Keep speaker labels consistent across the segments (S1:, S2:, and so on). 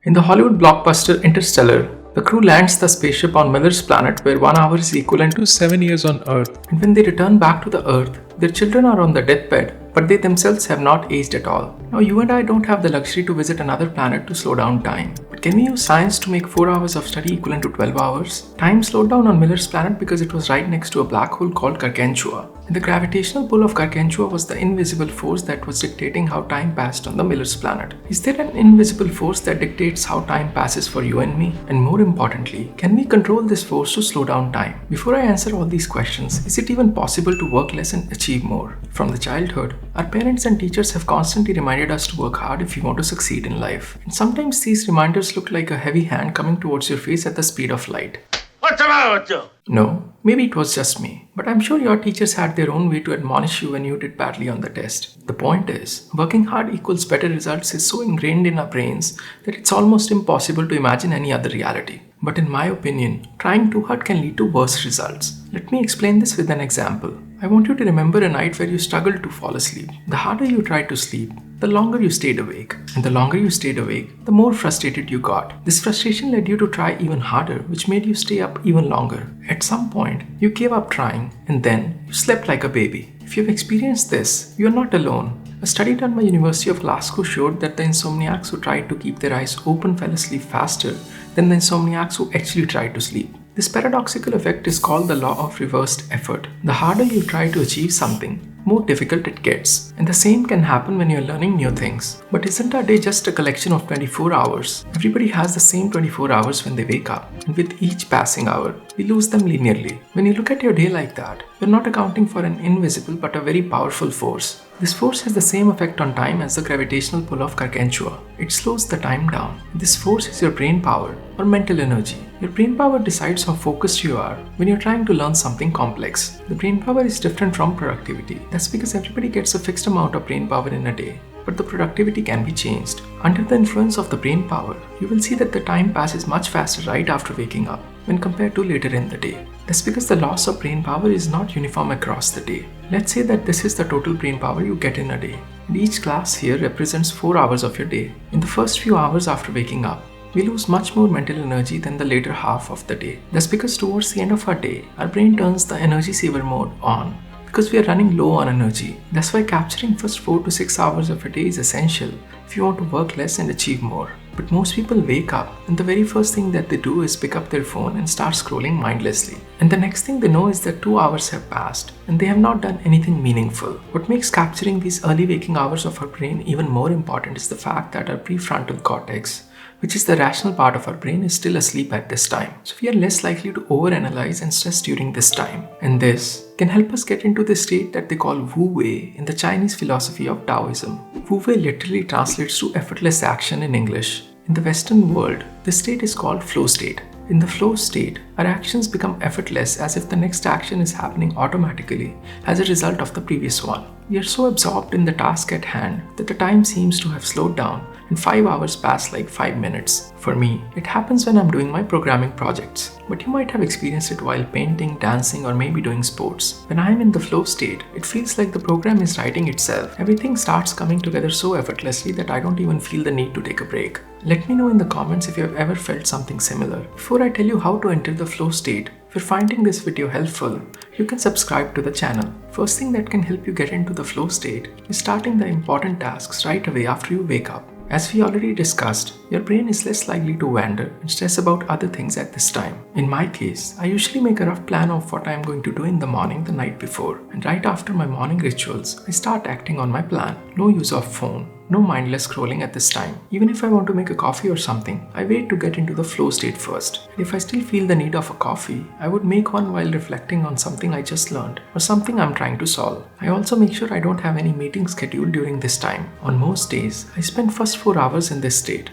S1: In the Hollywood blockbuster Interstellar, the crew lands the spaceship on Miller's planet where 1 hour is equivalent to 7 years on Earth. And when they return back to the Earth, their children are on the deathbed, but they themselves have not aged at all. Now you and I don't have the luxury to visit another planet to slow down time. But can we use science to make 4 hours of study equivalent to 12 hours? Time slowed down on Miller's planet because it was right next to a black hole called Gargantua. And the gravitational pull of Gargantua was the invisible force that was dictating how time passed on the Miller's planet. Is there an invisible force that dictates how time passes for you and me? And more importantly, can we control this force to slow down time? Before I answer all these questions, is it even possible to work less and achieve more? From the childhood, our parents and teachers have constantly reminded us to work hard if we want to succeed in life. And sometimes these reminders look like a heavy hand coming towards your face at the speed of light.
S2: What's the matter with you?
S1: No, maybe it was just me, but I'm sure your teachers had their own way to admonish you when you did badly on the test. The point is, working hard equals better results is so ingrained in our brains that it's almost impossible to imagine any other reality. But in my opinion, trying too hard can lead to worse results. Let me explain this with an example. I want you to remember a night where you struggled to fall asleep. The harder you tried to sleep, the longer you stayed awake. And the longer you stayed awake, the more frustrated you got. This frustration led you to try even harder, which made you stay up even longer. At some point, you gave up trying, and then you slept like a baby. If you've experienced this, you're not alone. A study done by University of Glasgow showed that the insomniacs who tried to keep their eyes open fell asleep faster than the insomniacs who actually tried to sleep. This paradoxical effect is called the law of reversed effort. The harder you try to achieve something, more difficult it gets. And the same can happen when you're learning new things. But isn't our day just a collection of 24 hours? Everybody has the same 24 hours when they wake up. And with each passing hour, we lose them linearly. When you look at your day like that, you're not accounting for an invisible but a very powerful force. This force has the same effect on time as the gravitational pull of Gargantua. It slows the time down. This force is your brain power or mental energy. Your brain power decides how focused you are when you're trying to learn something complex. The brain power is different from productivity. That's because everybody gets a fixed amount of brain power in a day, but the productivity can be changed. Under the influence of the brain power, you will see that the time passes much faster right after waking up when compared to later in the day. That's because the loss of brain power is not uniform across the day. Let's say that this is the total brain power you get in a day, and each class here represents 4 hours of your day. In the first few hours after waking up, we lose much more mental energy than the later half of the day. That's because towards the end of our day, our brain turns the energy saver mode on because we are running low on energy. That's why capturing first 4 to 6 hours of a day is essential if you want to work less and achieve more. But most people wake up and the very first thing that they do is pick up their phone and start scrolling mindlessly. And the next thing they know is that 2 hours have passed and they have not done anything meaningful. What makes capturing these early waking hours of our brain even more important is the fact that our prefrontal cortex, which is the rational part of our brain, is still asleep at this time. So we are less likely to overanalyze and stress during this time. And this can help us get into the state that they call Wu Wei in the Chinese philosophy of Taoism. Wu Wei literally translates to effortless action in English. In the Western world, this state is called flow state. In the flow state, our actions become effortless as if the next action is happening automatically as a result of the previous one. We are so absorbed in the task at hand that the time seems to have slowed down and 5 hours pass like 5 minutes. For me, it happens when I'm doing my programming projects, but you might have experienced it while painting, dancing, or maybe doing sports. When I'm in the flow state, it feels like the program is writing itself. Everything starts coming together so effortlessly that I don't even feel the need to take a break. Let me know in the comments if you have ever felt something similar. Before I tell you how to enter the flow state, if you're finding this video helpful, you can subscribe to the channel. First thing that can help you get into the flow state is starting the important tasks right away after you wake up. As we already discussed, your brain is less likely to wander and stress about other things at this time. In my case, I usually make a rough plan of what I am going to do in the morning the night before, and right after my morning rituals, I start acting on my plan. No use of phone, no mindless scrolling at this time. Even if I want to make a coffee or something, I wait to get into the flow state first. And if I still feel the need of a coffee, I would make one while reflecting on something I just learned or something I'm trying to solve. I also make sure I don't have any meetings scheduled during this time. On most days, I spend first 4 hours in this state.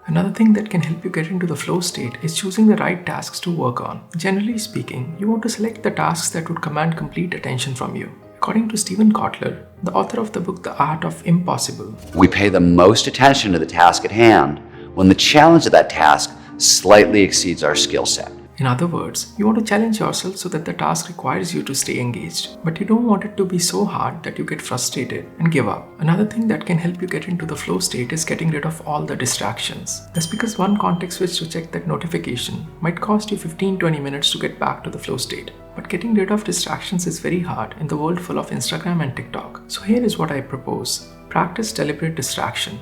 S1: Another thing that can help you get into the flow state is choosing the right tasks to work on. Generally speaking, you want to select the tasks that would command complete attention from you. According to Steven Kotler, the author of the book The Art of Impossible,
S3: we pay the most attention to the task at hand when the challenge of that task slightly exceeds our skill set.
S1: In other words, you want to challenge yourself so that the task requires you to stay engaged, but you don't want it to be so hard that you get frustrated and give up. Another thing that can help you get into the flow state is getting rid of all the distractions. That's because one context switch to check that notification might cost you 15-20 minutes to get back to the flow state. But getting rid of distractions is very hard in the world full of Instagram and TikTok. So here is what I propose. Practice deliberate distraction.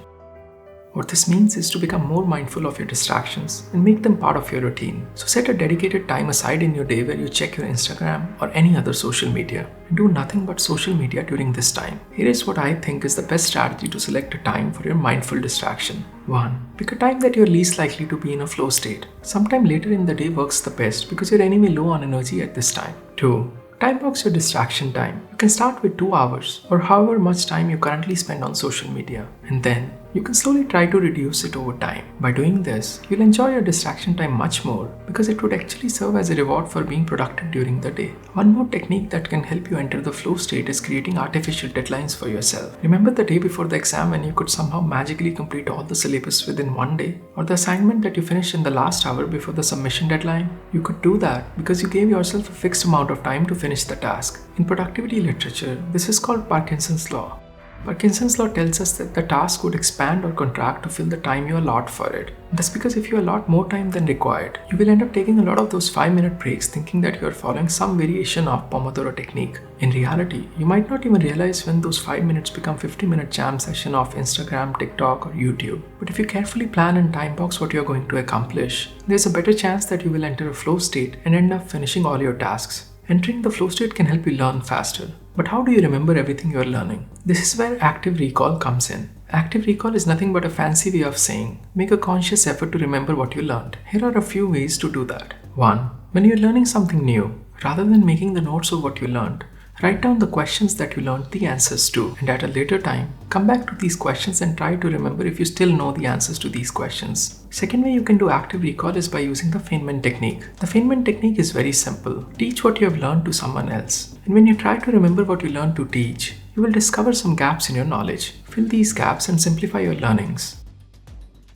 S1: What this means is to become more mindful of your distractions and make them part of your routine. So set a dedicated time aside in your day where you check your Instagram or any other social media and do nothing but social media during this time. Here is what I think is the best strategy to select a time for your mindful distraction. 1. Pick a time that you're least likely to be in a flow state. Sometime later in the day works the best because you're anyway low on energy at this time. 2. Time box your distraction time. You can start with 2 hours or however much time you currently spend on social media, and then you can slowly try to reduce it over time. By doing this, you'll enjoy your distraction time much more because it would actually serve as a reward for being productive during the day. One more technique that can help you enter the flow state is creating artificial deadlines for yourself. Remember the day before the exam when you could somehow magically complete all the syllabus within one day? Or the assignment that you finished in the last hour before the submission deadline? You could do that because you gave yourself a fixed amount of time to finish the task. In productivity literature, this is called Parkinson's Law. Parkinson's law tells us that the task would expand or contract to fill the time you allot for it. That's because if you allot more time than required, you will end up taking a lot of those 5-minute breaks thinking that you are following some variation of Pomodoro technique. In reality, you might not even realize when those 5 minutes become 50-minute jam session of Instagram, TikTok or YouTube. But if you carefully plan and time box what you are going to accomplish, there's a better chance that you will enter a flow state and end up finishing all your tasks. Entering the flow state can help you learn faster. But how do you remember everything you are learning? This is where active recall comes in. Active recall is nothing but a fancy way of saying, make a conscious effort to remember what you learned. Here are a few ways to do that. 1. When you're learning something new, rather than making the notes of what you learned, write down the questions that you learned the answers to, and at a later time, come back to these questions and try to remember if you still know the answers to these questions. Second way you can do active recall is by using the Feynman technique. The Feynman technique is very simple. Teach what you have learned to someone else. And when you try to remember what you learned to teach, you will discover some gaps in your knowledge. Fill these gaps and simplify your learnings.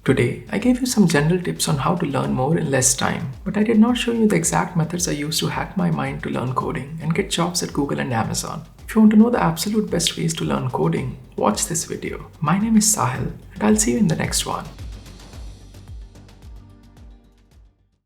S1: Today, I gave you some general tips on how to learn more in less time, but I did not show you the exact methods I used to hack my mind to learn coding and get jobs at Google and Amazon. If you want to know the absolute best ways to learn coding, watch this video. My name is Sahil, and I'll see you in the next one.